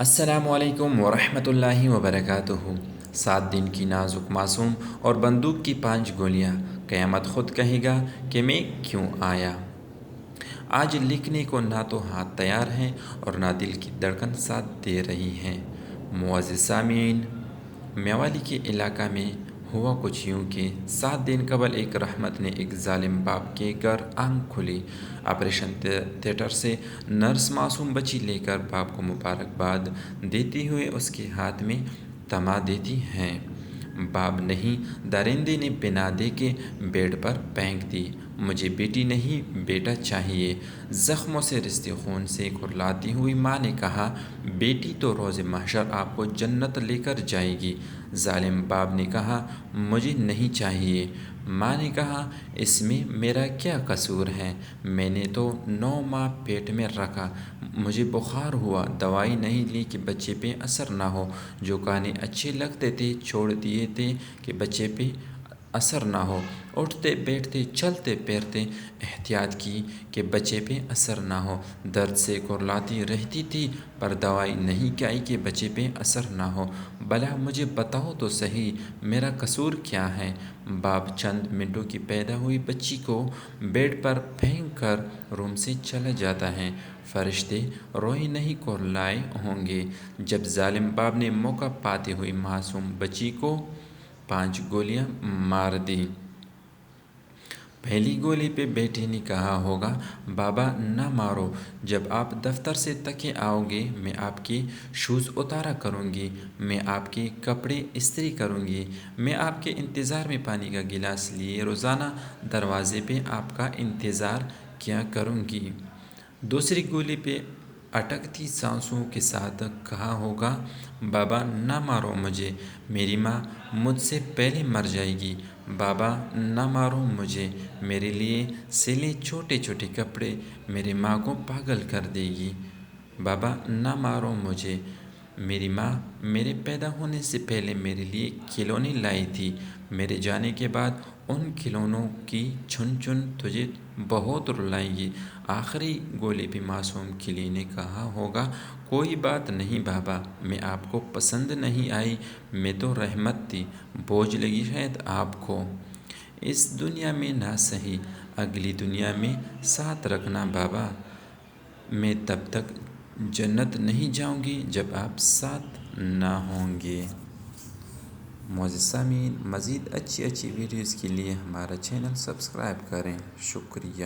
السلام علیکم ورحمۃ اللہ وبرکاتہ۔ 7 دن کی نازک معصوم اور بندوق کی 5 گولیاں، قیامت خود کہے گا کہ میں کیوں آیا۔ آج لکھنے کو نہ تو ہاتھ تیار ہیں اور نہ دل کی دھڑکن ساتھ دے رہی ہے۔ معزز سامعین، میوالی کے علاقہ میں ہوا کچھ یوں کہ 7 دن قبل ایک رحمت نے ایک ظالم باپ کے گھر آنکھ کھولی۔ آپریشن تھیٹر سے نرس معصوم بچی لے کر باپ کو مبارکباد دیتے ہوئے اس کے ہاتھ میں تما دیتی ہیں۔ باپ نہیں، درندے نے بنا دے کے بیڈ پر پھینک دی۔ مجھے بیٹی نہیں بیٹا چاہیے۔ زخموں سے رشتے خون سے کھرلاتی ہوئی ماں نے کہا، بیٹی تو روز محشر آپ کو جنت لے کر جائے گی۔ ظالم باپ نے کہا، مجھے نہیں چاہیے۔ ماں نے کہا، اس میں میرا کیا قصور ہے؟ میں نے تو 9 ماہ پیٹ میں رکھا، مجھے بخار ہوا، دوائی نہیں لی کہ بچے پہ اثر نہ ہو۔ جو کھانے اچھے لگتے تھے چھوڑ دیے تھے کہ بچے پہ اثر نہ ہو۔ اٹھتے بیٹھتے چلتے پھرتے احتیاط کی کہ بچے پہ اثر نہ ہو۔ درد سے کھرلاتی رہتی تھی پر دوائی نہیں کھائی کہ بچے پہ اثر نہ ہو۔ بھلا مجھے بتاؤ تو صحیح، میرا قصور کیا ہے؟ باپ چند منٹوں کی پیدا ہوئی بچی کو بیڈ پر پھینک کر روم سے چلا جاتا ہے۔ فرشتے روئے نہیں کھرلائے ہوں گے جب ظالم باپ نے موقع پاتے ہوئے معصوم بچی کو 5 گولیاں مار دیں۔ پہلی گولی پہ بیٹے نے کہا ہوگا، بابا نہ مارو، جب آپ دفتر سے تھکے آؤ گے میں آپ کے شوز اتارا کروں گی، میں آپ کے کپڑے استری کروں گی، میں آپ کے انتظار میں پانی کا گلاس لیے روزانہ دروازے پہ آپ کا انتظار کیا کروں گی۔ دوسری گولی پہ اٹکتی سانسوں کے ساتھ کہا ہوگا، بابا نہ مارو مجھے، میری ماں مجھ سے پہلے مر جائے گی۔ بابا نہ مارو مجھے، میرے لیے سلے چھوٹے چھوٹے کپڑے میری ماں کو پاگل کر دے گی۔ بابا نہ مارو مجھے، میری ماں میرے پیدا ہونے سے پہلے میرے لیے کھلونے لائی تھی، میرے جانے کے بعد ان کھلونوں کی چن چن تجھے بہت رلائے گی۔ آخری گولی پہ معصوم کلی نے کہا ہوگا، کوئی بات نہیں بابا، میں آپ کو پسند نہیں آئی، میں تو رحمت تھی، بوجھ لگی شاید آپ کو۔ اس دنیا میں نہ سہی، اگلی دنیا میں ساتھ رکھنا بابا، میں تب تک جنت نہیں جاؤں گی جب آپ ساتھ نہ ہوں گے۔ معزز سامعین، مزید اچھی ویڈیوز کے لیے ہمارا چینل سبسکرائب کریں۔ شکریہ۔